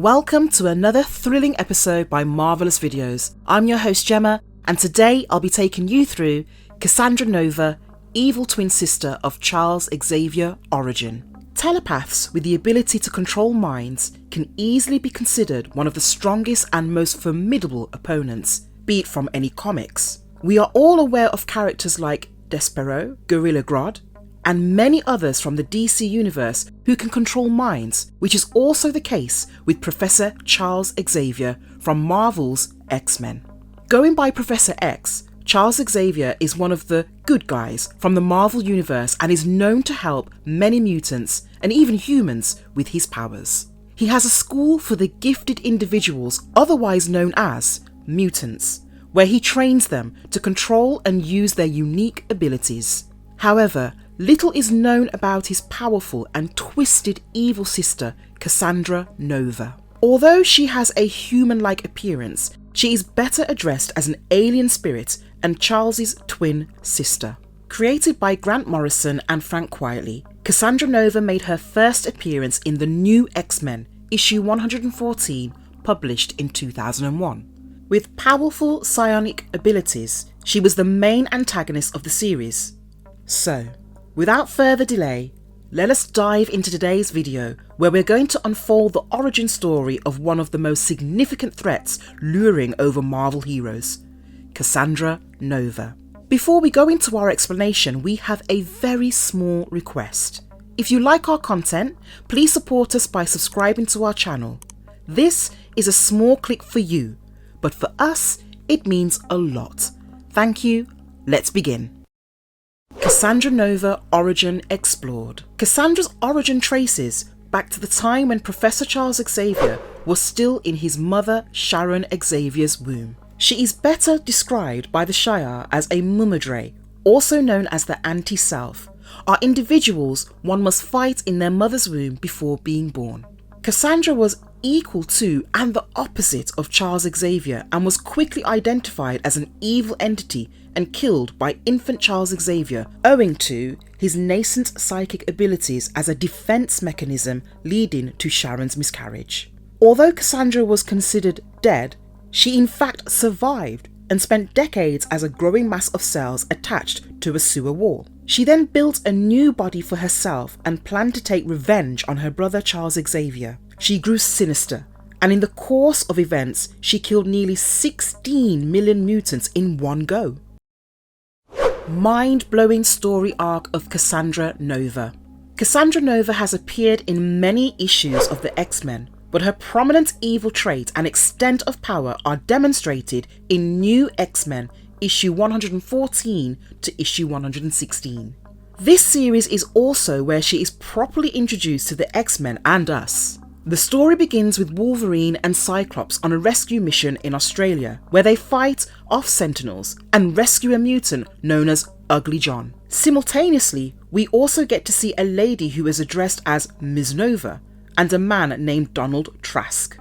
Welcome to another thrilling episode by Marvelous Videos. I'm your host Gemma, and today I'll be taking you through Cassandra Nova, evil twin sister of Charles Xavier origin. Telepaths with the ability to control minds can easily be considered one of the strongest and most formidable opponents, be it from any comics. We are all aware of characters like Despero, Gorilla Grodd, and many others from the DC universe who can control minds, which is also the case with Professor Charles Xavier from Marvel's X-Men. Going by Professor X, Charles Xavier is one of the good guys from the Marvel universe and is known to help many mutants and even humans with his powers. He has a school for the gifted individuals, otherwise known as mutants, where he trains them to control and use their unique abilities. However, little is known about his powerful and twisted evil sister, Cassandra Nova. Although she has a human-like appearance, she is better addressed as an alien spirit and Charles's twin sister. Created by Grant Morrison and Frank Quitely, Cassandra Nova made her first appearance in the New X-Men, issue 114, published in 2001. With powerful psionic abilities, she was the main antagonist of the series. So, without further delay, let us dive into today's video where we're going to unfold the origin story of one of the most significant threats luring over Marvel heroes, Cassandra Nova. Before we go into our explanation, we have a very small request. If you like our content, please support us by subscribing to our channel. This is a small click for you, but for us, it means a lot. Thank you. Let's begin. Cassandra Nova origin explored. Cassandra's origin traces back to the time when Professor Charles Xavier was still in his mother Sharon Xavier's womb. She is better described by the Shire as a mummadre, also known as the anti-self, are individuals one must fight in their mother's womb before being born. Cassandra was equal to and the opposite of Charles Xavier and was quickly identified as an evil entity and killed by infant Charles Xavier owing to his nascent psychic abilities as a defense mechanism leading to Sharon's miscarriage. Although Cassandra was considered dead, she in fact survived and spent decades as a growing mass of cells attached to a sewer wall. She then built a new body for herself and planned to take revenge on her brother Charles Xavier. She grew sinister, and in the course of events, she killed nearly 16 million mutants in one go. Mind-blowing story arc of Cassandra Nova. Cassandra Nova has appeared in many issues of the X-Men, but her prominent evil trait and extent of power are demonstrated in New X-Men issue 114 to issue 116. This series is also where she is properly introduced to the X-Men and us. The story begins with Wolverine and Cyclops on a rescue mission in Australia, where they fight off Sentinels and rescue a mutant known as Ugly John. Simultaneously, we also get to see a lady who is addressed as Ms. Nova and a man named Donald Trask.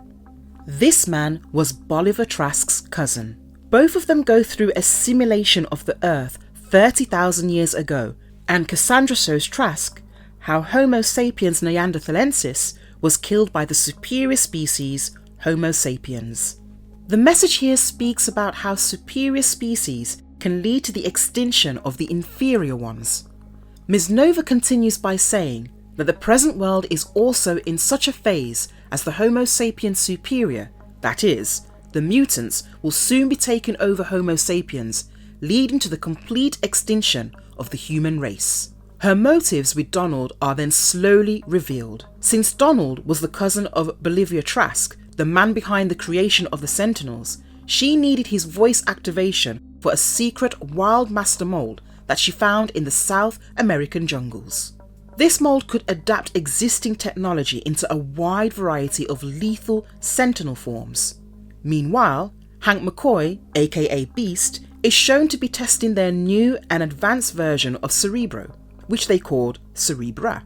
This man was Bolivar Trask's cousin. Both of them go through a simulation of the Earth 30,000 years ago, and Cassandra shows Trask how Homo sapiens neanderthalensis was killed by the superior species Homo sapiens. The message here speaks about how superior species can lead to the extinction of the inferior ones. Ms. Nova continues by saying that the present world is also in such a phase as the Homo sapiens superior, that is, the mutants will soon be taking over Homo sapiens, leading to the complete extinction of the human race. Her motives with Donald are then slowly revealed. Since Donald was the cousin of Bolivar Trask, the man behind the creation of the Sentinels, she needed his voice activation for a secret wild master mold that she found in the South American jungles. This mold could adapt existing technology into a wide variety of lethal Sentinel forms. Meanwhile, Hank McCoy, aka Beast, is shown to be testing their new and advanced version of Cerebro, which they called Cerebra.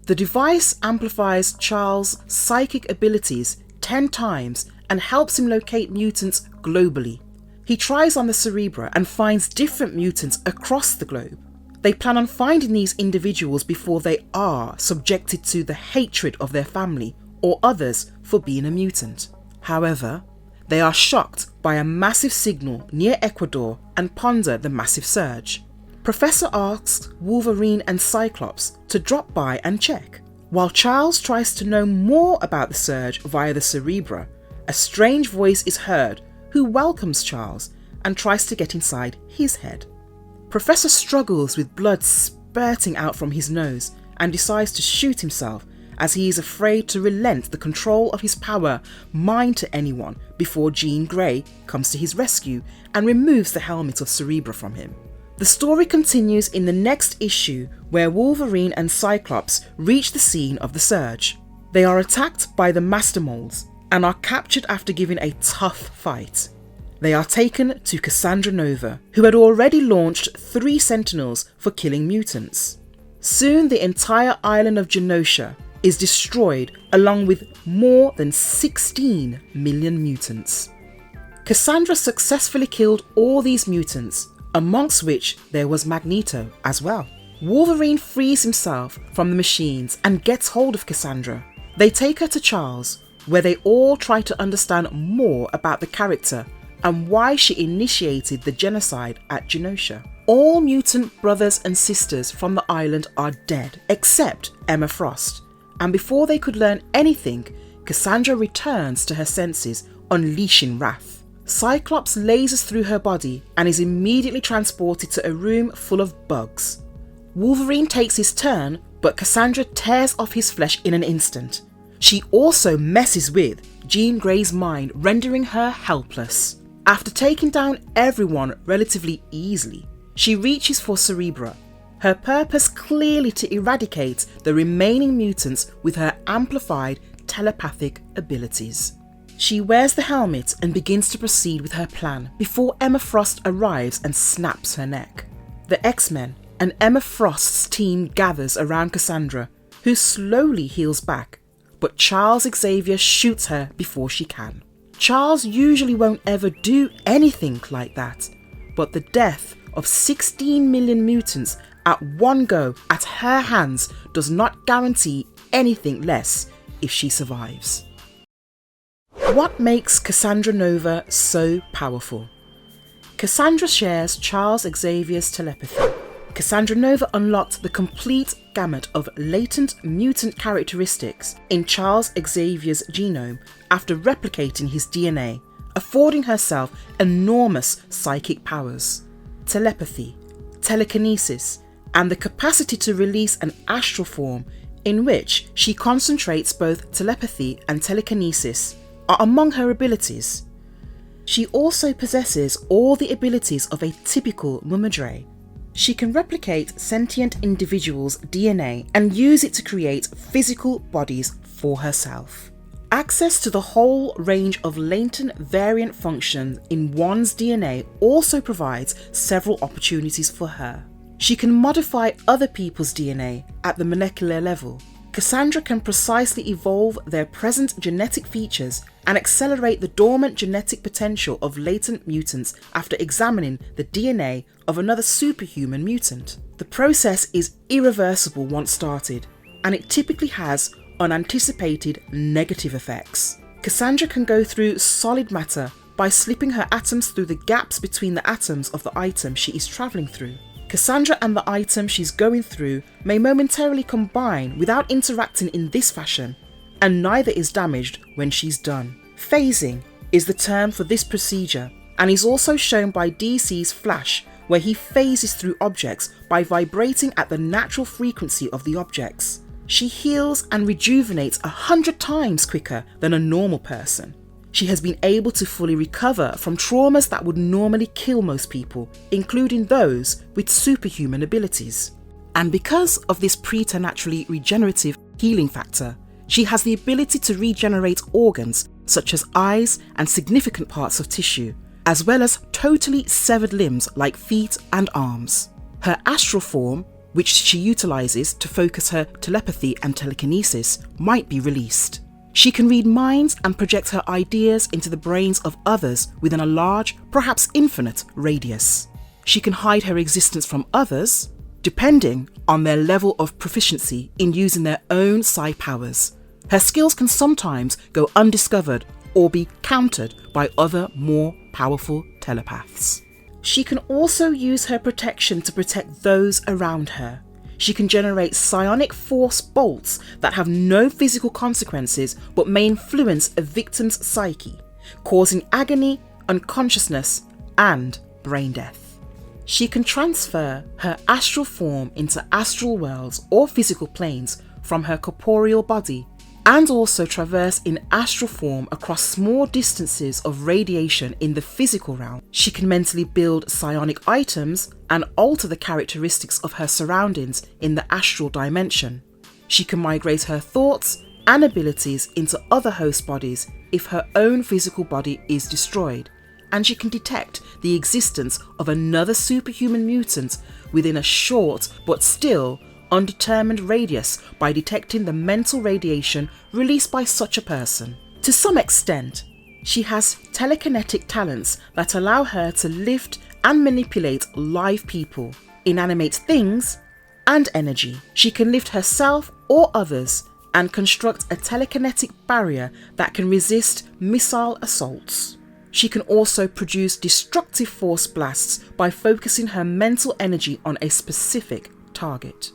The device amplifies Charles' psychic abilities 10 times and helps him locate mutants globally. He tries on the Cerebra and finds different mutants across the globe. They plan on finding these individuals before they are subjected to the hatred of their family or others for being a mutant. However, they are shocked by a massive signal near Ecuador and ponder the massive surge. Professor asks Wolverine and Cyclops to drop by and check. While Charles tries to know more about the surge via the Cerebra, a strange voice is heard who welcomes Charles and tries to get inside his head. Professor struggles with blood spurting out from his nose and decides to shoot himself as he is afraid to relent the control of his power mind to anyone before Jean Grey comes to his rescue and removes the helmet of Cerebra from him. The story continues in the next issue where Wolverine and Cyclops reach the scene of the surge. They are attacked by the Master Molds and are captured after giving a tough fight. They are taken to Cassandra Nova, who had already launched 3 Sentinels for killing mutants. Soon the entire island of Genosha is destroyed along with more than 16 million mutants. Cassandra successfully killed all these mutants, amongst which there was Magneto as well. Wolverine frees himself from the machines and gets hold of Cassandra. They take her to Charles, where they all try to understand more about the character and why she initiated the genocide at Genosha. All mutant brothers and sisters from the island are dead, except Emma Frost, and before they could learn anything, Cassandra returns to her senses, unleashing wrath. Cyclops lasers through her body and is immediately transported to a room full of bugs. Wolverine takes his turn, but Cassandra tears off his flesh in an instant. She also messes with Jean Grey's mind, rendering her helpless. After taking down everyone relatively easily, she reaches for Cerebra, her purpose clearly to eradicate the remaining mutants with her amplified telepathic abilities. She wears the helmet and begins to proceed with her plan before Emma Frost arrives and snaps her neck. The X-Men and Emma Frost's team gathers around Cassandra, who slowly heals back, but Charles Xavier shoots her before she can. Charles usually won't ever do anything like that, but the death of 16 million mutants at one go at her hands does not guarantee anything less if she survives. What makes Cassandra Nova so powerful? Cassandra shares Charles Xavier's telepathy. Cassandra Nova unlocked the complete gamut of latent mutant characteristics in Charles Xavier's genome after replicating his DNA, affording herself enormous psychic powers, telepathy, telekinesis, and the capacity to release an astral form in which she concentrates both telepathy and telekinesis are among her abilities. She also possesses all the abilities of a typical Mumadre. She can replicate sentient individuals' DNA and use it to create physical bodies for herself. Access to the whole range of latent variant functions in one's DNA also provides several opportunities for her. She can modify other people's DNA at the molecular level. Cassandra can precisely evolve their present genetic features and accelerate the dormant genetic potential of latent mutants after examining the DNA of another superhuman mutant. The process is irreversible once started, and it typically has unanticipated negative effects. Cassandra can go through solid matter by slipping her atoms through the gaps between the atoms of the item she is travelling through. Cassandra and the item she's going through may momentarily combine without interacting in this fashion, and neither is damaged when she's done. Phasing is the term for this procedure, and is also shown by DC's Flash, where he phases through objects by vibrating at the natural frequency of the objects. She heals and rejuvenates 100 times quicker than a normal person. She has been able to fully recover from traumas that would normally kill most people, including those with superhuman abilities. And because of this preternaturally regenerative healing factor, she has the ability to regenerate organs such as eyes and significant parts of tissue, as well as totally severed limbs like feet and arms. Her astral form, which she utilizes to focus her telepathy and telekinesis, might be released. She can read minds and project her ideas into the brains of others within a large, perhaps infinite, radius. She can hide her existence from others, depending on their level of proficiency in using their own psi powers. Her skills can sometimes go undiscovered or be countered by other more powerful telepaths. She can also use her protection to protect those around her. She can generate psionic force bolts that have no physical consequences but may influence a victim's psyche, causing agony, unconsciousness, and brain death. She can transfer her astral form into astral worlds or physical planes from her corporeal body, and also traverse in astral form across small distances of radiation in the physical realm. She can mentally build psionic items and alter the characteristics of her surroundings in the astral dimension. She can migrate her thoughts and abilities into other host bodies if her own physical body is destroyed, and she can detect the existence of another superhuman mutant within a short but still undetermined radius by detecting the mental radiation released by such a person. To some extent, she has telekinetic talents that allow her to lift and manipulate live people, inanimate things, and energy. She can lift herself or others and construct a telekinetic barrier that can resist missile assaults. She can also produce destructive force blasts by focusing her mental energy on a specific target.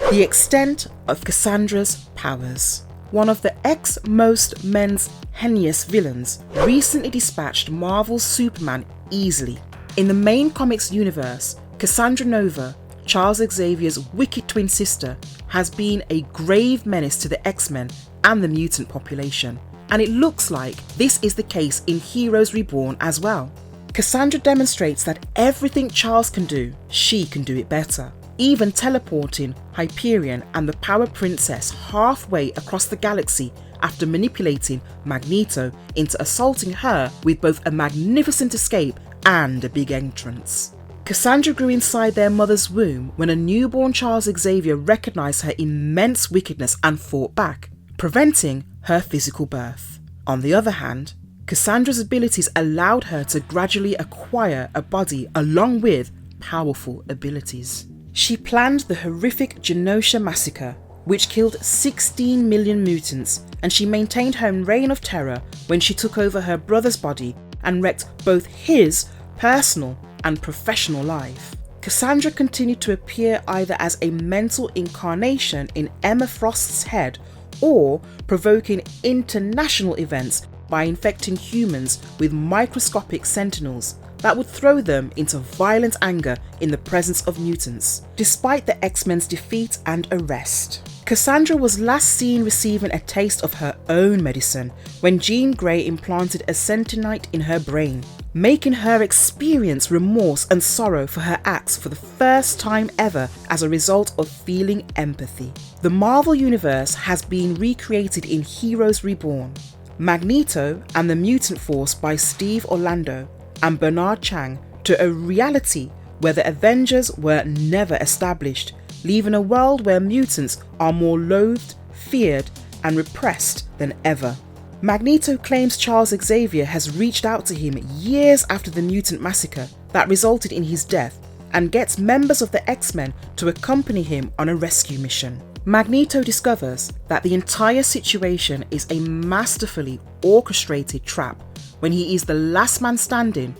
The extent of Cassandra's powers. One of the ex-most men's heinous villains recently dispatched Marvel's Superman easily. In the main comics universe, Cassandra Nova, Charles Xavier's wicked twin sister, has been a grave menace to the X-Men and the mutant population, and it looks like this is the case in Heroes Reborn as well. Cassandra demonstrates that everything Charles can do, she can do it better, even teleporting Hyperion and the Power Princess halfway across the galaxy after manipulating Magneto into assaulting her with both a magnificent escape and a big entrance. Cassandra grew inside their mother's womb when a newborn Charles Xavier recognised her immense wickedness and fought back, preventing her physical birth. On the other hand, Cassandra's abilities allowed her to gradually acquire a body along with powerful abilities. She planned the horrific Genosha massacre, which killed 16 million mutants, and she maintained her reign of terror when she took over her brother's body and wrecked both his personal and professional life. Cassandra continued to appear either as a mental incarnation in Emma Frost's head or provoking international events by infecting humans with microscopic sentinels that would throw them into violent anger in the presence of mutants, despite the X-Men's defeat and arrest. Cassandra was last seen receiving a taste of her own medicine when Jean Grey implanted a sentinite in her brain, making her experience remorse and sorrow for her acts for the first time ever as a result of feeling empathy. The Marvel Universe has been recreated in Heroes Reborn, Magneto and the Mutant Force by Steve Orlando and Bernard Chang, to a reality where the Avengers were never established, leaving a world where mutants are more loathed, feared, and repressed than ever. Magneto claims Charles Xavier has reached out to him years after the mutant massacre that resulted in his death and gets members of the X-Men to accompany him on a rescue mission. Magneto discovers that the entire situation is a masterfully orchestrated trap when he is the last man standing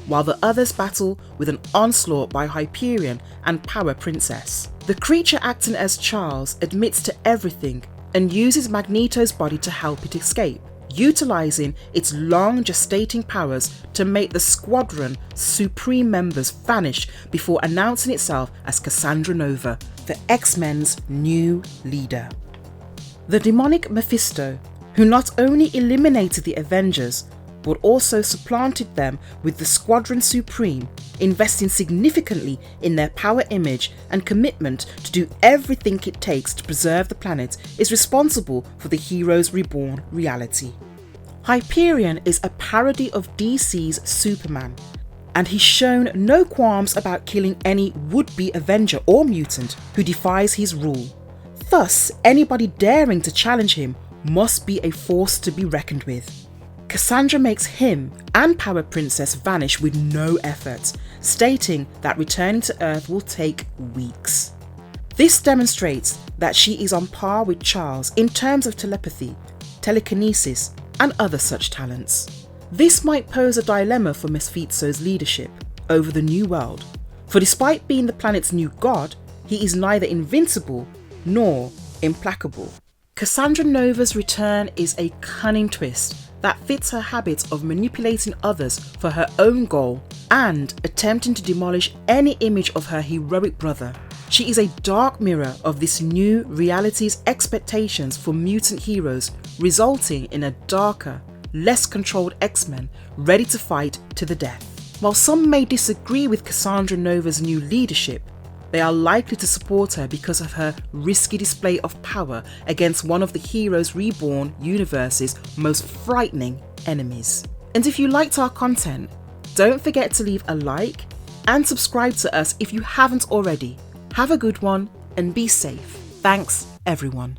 while the others battle with an onslaught by Hyperion and Power Princess. The creature acting as Charles admits to everything and uses Magneto's body to help it escape, utilising its long gestating powers to make the squadron Supreme members vanish before announcing itself as Cassandra Nova, the X-Men's new leader. The demonic Mephisto, who not only eliminated the Avengers, but also supplanted them with the Squadron Supreme, investing significantly in their power image and commitment to do everything it takes to preserve the planet, is responsible for the Heroes Reborn reality. Hyperion is a parody of DC's Superman, and he's shown no qualms about killing any would-be Avenger or mutant who defies his rule. Thus, anybody daring to challenge him must be a force to be reckoned with. Cassandra makes him and Power Princess vanish with no effort, stating that returning to Earth will take weeks. This demonstrates that she is on par with Charles in terms of telepathy, telekinesis, and other such talents. This might pose a dilemma for Mephisto's leadership over the New World, for despite being the planet's new god, he is neither invincible nor implacable. Cassandra Nova's return is a cunning twist that fits her habits of manipulating others for her own goal and attempting to demolish any image of her heroic brother. She is a dark mirror of this new reality's expectations for mutant heroes, resulting in a darker, less controlled X-Men ready to fight to the death. While some may disagree with Cassandra Nova's new leadership, they are likely to support her because of her risky display of power against one of the Heroes Reborn universe's most frightening enemies. And if you liked our content, don't forget to leave a like and subscribe to us if you haven't already. Have a good one and be safe. Thanks, everyone.